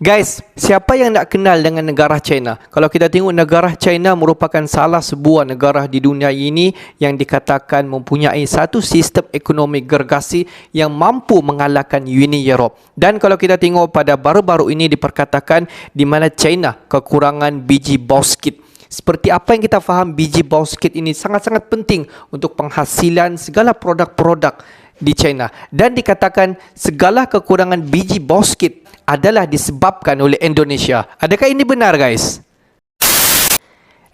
Guys, siapa yang tak kenal dengan negara China? Kalau kita tengok, negara China merupakan salah sebuah negara di dunia ini yang dikatakan mempunyai satu sistem ekonomi gergasi yang mampu mengalahkan Uni Eropah. Dan kalau kita tengok pada baru-baru ini diperkatakan di mana China kekurangan biji bauxit. Seperti apa yang kita faham, biji bauxit ini sangat-sangat penting untuk penghasilan segala produk-produk di China. Dan dikatakan segala kekurangan biji bauxit adalah disebabkan oleh Indonesia. Adakah ini benar, guys?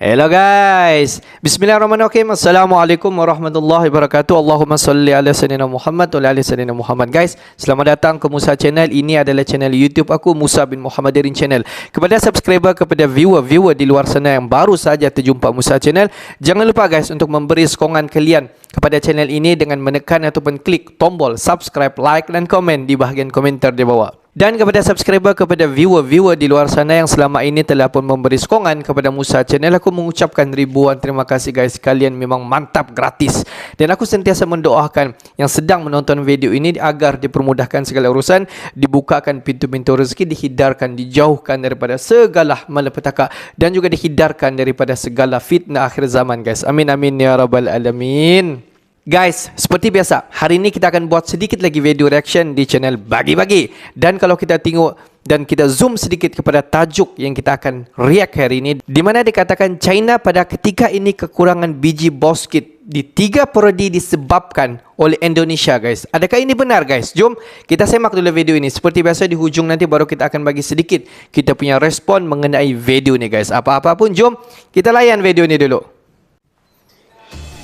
Hello guys, bismillahirrahmanirrahim. Assalamualaikum warahmatullahi wabarakatuh. Allahumma salli ala sayyidina Muhammad wa ala ali sayyidina Muhammad. Guys, selamat datang ke Musa Channel. Ini adalah channel YouTube aku, Musa bin Muhammadirin Channel. Kepada subscriber, kepada viewer di luar sana yang baru saja terjumpa Musa Channel, jangan lupa guys untuk memberi sokongan kalian kepada channel ini dengan menekan ataupun klik tombol subscribe, like dan komen di bahagian komentar di bawah. Dan kepada subscriber, kepada viewer di luar sana yang selama ini telah pun memberi sokongan kepada Musa Channel, aku mengucapkan ribuan terima kasih guys. Kalian memang mantap, gratis. Dan aku sentiasa mendoakan yang sedang menonton video ini agar dipermudahkan segala urusan, dibukakan pintu-pintu rezeki, dihindarkan, dijauhkan daripada segala malapetaka, dan juga dihindarkan daripada segala fitnah akhir zaman guys. Amin amin ya rabbal alamin. Guys, seperti biasa, hari ini kita akan buat sedikit lagi video reaction di channel Bagi-Bagi. Dan kalau kita tengok dan kita zoom sedikit kepada tajuk yang kita akan react hari ini, di mana dikatakan China pada ketika ini kekurangan biji bauxit di 3 prodi disebabkan oleh Indonesia guys. Adakah ini benar guys? Jom kita semak dulu video ini. Seperti biasa di hujung nanti baru kita akan bagi sedikit kita punya respon mengenai video ini guys. Apa-apa pun jom kita layan video ini dulu.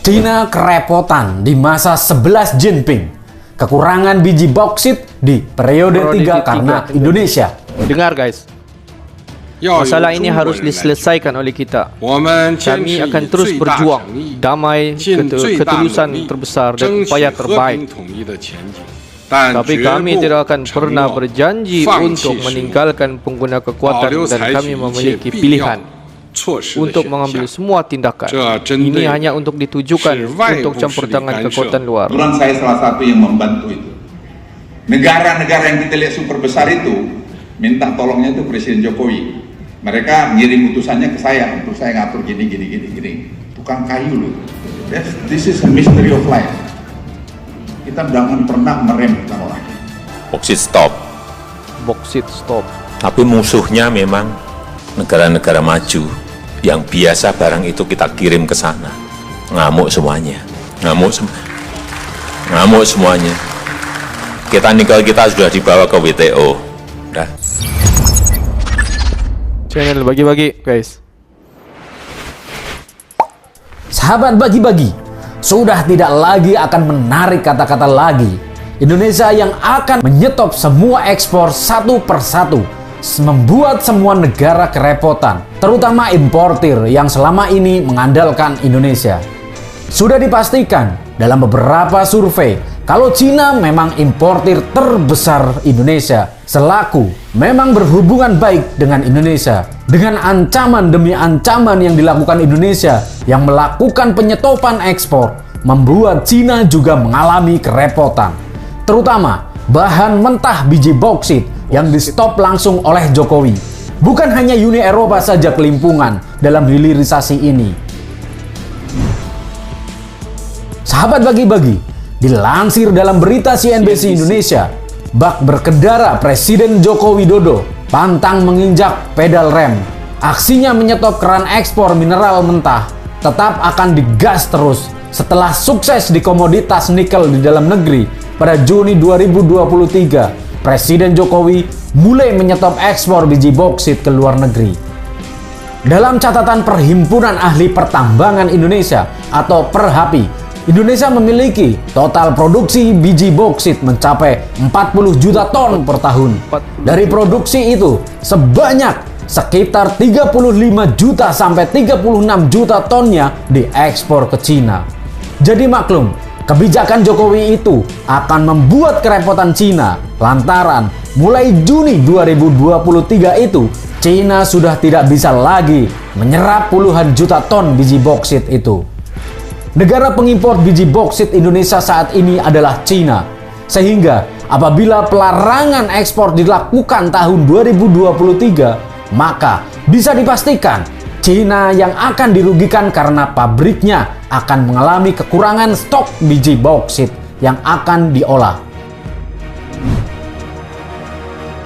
China kerepotan di masa 11 Jinping. Kekurangan biji bauxit di periode 3 karena Indonesia. Dengar guys, masalah ini harus diselesaikan oleh kita. Kami akan terus berjuang damai, ketulusan terbesar dan upaya terbaik. Tapi kami tidak akan pernah berjanji untuk meninggalkan pengguna kekuatan dan kami memiliki pilihan untuk mengambil semua tindakan. Ini hanya untuk ditujukan untuk campur tangan kekuatan luar. Kebetulan saya salah satu yang membantu itu. Negara-negara yang kita lihat super besar itu minta tolongnya itu Presiden Jokowi. Mereka ngirim utusannya ke saya untuk saya ngatur gini. Tukang kayu loh. This is a mystery of life. Kita jangan pernah meremehkan orang. Bauxit stop. Bauxit stop. Tapi musuhnya memang negara-negara maju yang biasa barang itu kita kirim ke sana. Ngamuk semuanya. Ngamuk semuanya. Kita nikel kita sudah dibawa ke WTO. Udah. Channel Bagi-Bagi guys. Sahabat Bagi-Bagi, sudah tidak lagi akan menarik kata-kata lagi. Indonesia yang akan menyetop semua ekspor satu persatu, membuat semua negara kerepotan, terutama importir yang selama ini mengandalkan Indonesia. Sudah dipastikan dalam beberapa survei kalau Cina memang importir terbesar Indonesia, selaku memang berhubungan baik dengan Indonesia. Dengan ancaman demi ancaman yang dilakukan Indonesia yang melakukan penyetopan ekspor, membuat Cina juga mengalami kerepotan, terutama bahan mentah biji bauxit yang di stop langsung oleh Jokowi. Bukan hanya Uni Eropa saja kelimpungan dalam hilirisasi ini. Sahabat Bagi-Bagi, dilansir dalam berita CNBC Indonesia, bak berkendara Presiden Joko Widodo pantang menginjak pedal rem. Aksinya menyetop keran ekspor mineral mentah tetap akan digas terus setelah sukses di komoditas nikel di dalam negeri pada Juni 2023. Presiden Jokowi mulai menyetop ekspor biji bauxit ke luar negeri. Dalam catatan Perhimpunan Ahli Pertambangan Indonesia atau Perhapi, Indonesia memiliki total produksi biji bauxit mencapai 40 juta ton per tahun. Dari produksi itu, sebanyak sekitar 35 juta sampai 36 juta tonnya diekspor ke Cina. Jadi maklum, kebijakan Jokowi itu akan membuat kerepotan Cina lantaran mulai Juni 2023 itu Cina sudah tidak bisa lagi menyerap puluhan juta ton biji bauxit itu. Negara pengimpor biji bauxit Indonesia saat ini adalah Cina. Sehingga apabila pelarangan ekspor dilakukan tahun 2023, maka bisa dipastikan Cina yang akan dirugikan karena pabriknya akan mengalami kekurangan stok biji bauksit yang akan diolah.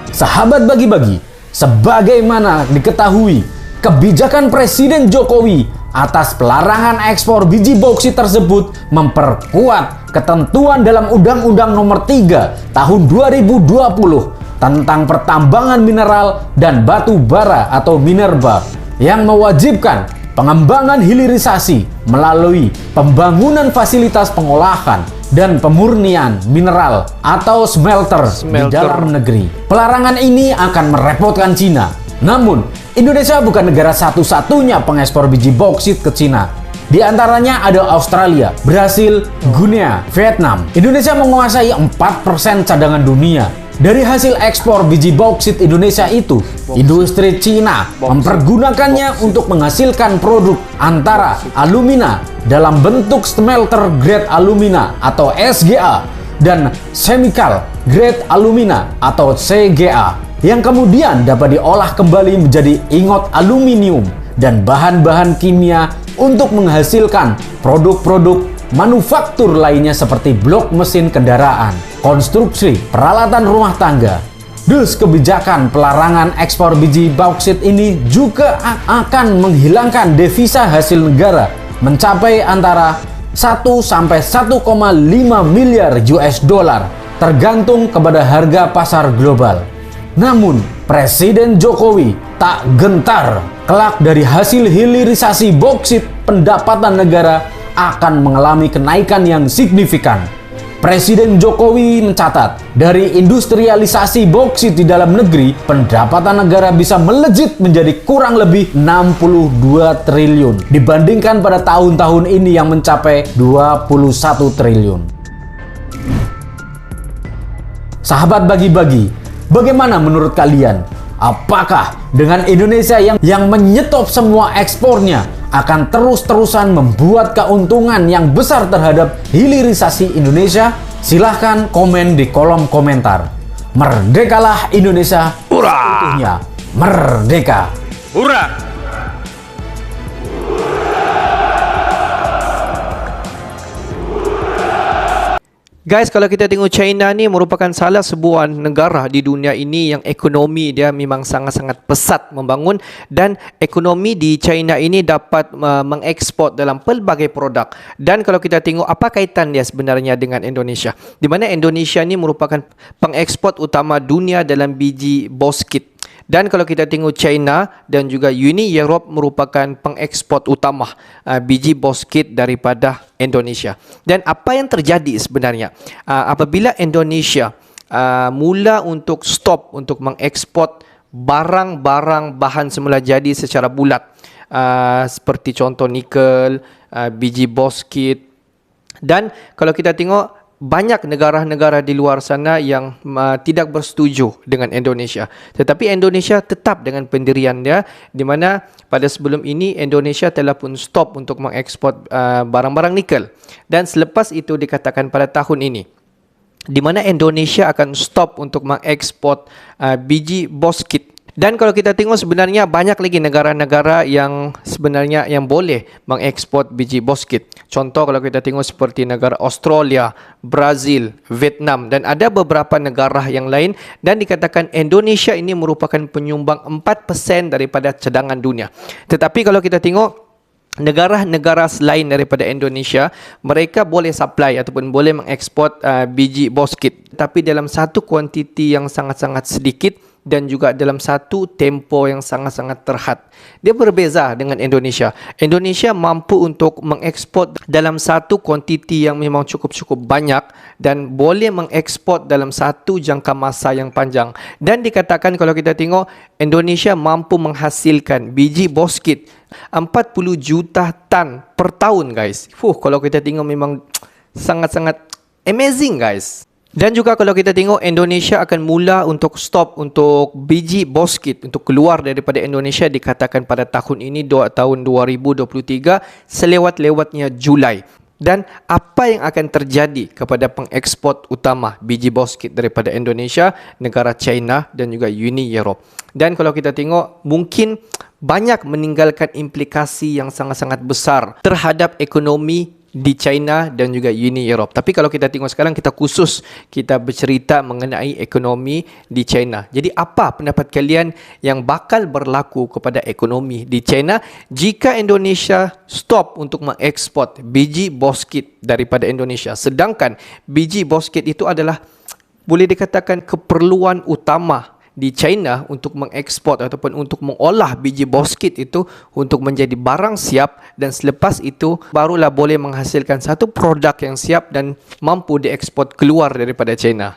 Sahabat bagi-bagi, sebagaimana diketahui, kebijakan Presiden Jokowi atas pelarangan ekspor biji bauksit tersebut memperkuat ketentuan dalam Undang-Undang Nomor 3 Tahun 2020 tentang pertambangan mineral dan batu bara atau minerba yang mewajibkan pengembangan hilirisasi melalui pembangunan fasilitas pengolahan dan pemurnian mineral atau smelter di dalam negeri. Pelarangan ini akan merepotkan Cina. Namun, Indonesia bukan negara satu-satunya pengekspor biji bauksit ke Cina. Di antaranya ada Australia, Brasil, Guinea, Vietnam. Indonesia menguasai 4% cadangan dunia. Dari hasil ekspor biji bauksit Indonesia itu, industri Cina mempergunakannya untuk menghasilkan produk antara alumina dalam bentuk smelter grade alumina atau SGA dan chemical grade alumina atau CGA yang kemudian dapat diolah kembali menjadi ingot aluminium dan bahan-bahan kimia untuk menghasilkan produk-produk manufaktur lainnya seperti blok mesin kendaraan, konstruksi, peralatan rumah tangga. Dus kebijakan pelarangan ekspor biji bauksit ini juga akan menghilangkan devisa hasil negara mencapai antara 1 sampai 1,5 miliar US dollar tergantung kepada harga pasar global. Namun, Presiden Jokowi tak gentar kelak dari hasil hilirisasi bauksit pendapatan negara akan mengalami kenaikan yang signifikan. Presiden Jokowi mencatat, dari industrialisasi bauksit di dalam negeri, pendapatan negara bisa melejit menjadi kurang lebih 62 triliun dibandingkan pada tahun-tahun ini yang mencapai 21 triliun. Sahabat bagi-bagi, bagaimana menurut kalian? Apakah dengan Indonesia yang menyetop semua ekspornya akan terus-terusan membuat keuntungan yang besar terhadap hilirisasi Indonesia? Silahkan komen di kolom komentar. Merdekalah Indonesia, seutuhnya merdeka. Hurra! Guys, kalau kita tengok China ni merupakan salah sebuah negara di dunia ini yang ekonomi dia memang sangat-sangat pesat membangun, dan ekonomi di China ini dapat mengekspor dalam pelbagai produk. Dan kalau kita tengok apa kaitan dia sebenarnya dengan Indonesia, di mana Indonesia ni merupakan pengekspor utama dunia dalam biji bauksit. Dan kalau kita tengok China dan juga Uni Europe merupakan pengekspor utama biji bauksit daripada Indonesia. Dan apa yang terjadi sebenarnya apabila Indonesia mula untuk stop untuk mengekspor barang-barang bahan semula jadi secara bulat, seperti contoh nikel, biji bauksit. Dan kalau kita tengok banyak negara-negara di luar sana yang tidak bersetuju dengan Indonesia. Tetapi Indonesia tetap dengan pendirian dia, di mana pada sebelum ini Indonesia telah pun stop untuk mengekspor barang-barang nikel. Dan selepas itu dikatakan pada tahun ini, di mana Indonesia akan stop untuk mengekspor biji bauksit. Dan kalau kita tengok sebenarnya banyak lagi negara-negara yang sebenarnya yang boleh mengekspor biji bauksit. Contoh kalau kita tengok seperti negara Australia, Brazil, Vietnam dan ada beberapa negara yang lain, dan dikatakan Indonesia ini merupakan penyumbang 4% daripada cadangan dunia. Tetapi kalau kita tengok negara-negara selain daripada Indonesia, mereka boleh supply ataupun boleh mengekspor biji bauksit, tapi dalam satu kuantiti yang sangat-sangat sedikit dan juga dalam satu tempo yang sangat-sangat terhad. Dia berbeza dengan Indonesia. Indonesia mampu untuk mengekspor dalam satu kuantiti yang memang cukup-cukup banyak dan boleh mengekspor dalam satu jangka masa yang panjang. Dan dikatakan kalau kita tengok, Indonesia mampu menghasilkan biji bauksit 40 juta tan per tahun, guys. Kalau kita tengok memang sangat-sangat amazing, guys. Dan juga kalau kita tengok, Indonesia akan mula untuk stop untuk biji bauksit untuk keluar daripada Indonesia dikatakan pada tahun ini, tahun 2023, selewat-lewatnya Julai. dan apa yang akan terjadi kepada pengekspor utama biji bauxit daripada Indonesia, negara China dan juga Uni Europe. Dan kalau kita tengok, mungkin banyak meninggalkan implikasi yang sangat-sangat besar terhadap ekonomi di China dan juga Uni Europe. Tapi kalau kita tengok sekarang, kita bercerita mengenai ekonomi di China. Jadi apa pendapat kalian yang bakal berlaku kepada ekonomi di China jika Indonesia stop untuk mengekspor biji bauxit daripada Indonesia? Sedangkan biji bauxit itu adalah, boleh dikatakan, keperluan utama di China untuk mengekspor ataupun untuk mengolah biji bauxit itu untuk menjadi barang siap, dan selepas itu barulah boleh menghasilkan satu produk yang siap dan mampu diekspor keluar daripada China.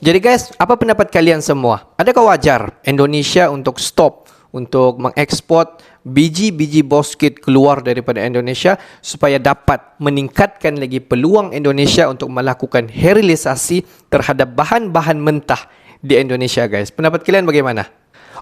Jadi guys, apa pendapat kalian semua? Adakah wajar Indonesia untuk stop untuk mengekspor biji-biji bauxit keluar daripada Indonesia supaya dapat meningkatkan lagi peluang Indonesia untuk melakukan sterilisasi terhadap bahan-bahan mentah di Indonesia guys? Pendapat kalian bagaimana?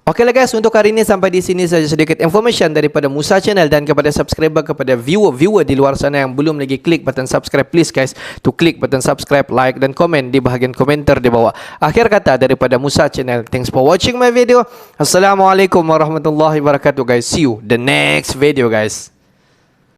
Okeylah guys, untuk hari ini sampai di sini saja sedikit information daripada Musa Channel, dan kepada subscriber, kepada viewer di luar sana yang belum lagi klik button subscribe, please guys to klik button subscribe, like dan komen di bahagian komentar di bawah. Akhir kata daripada Musa Channel, thanks for watching my video. Assalamualaikum warahmatullahi wabarakatuh guys. See you the next video guys.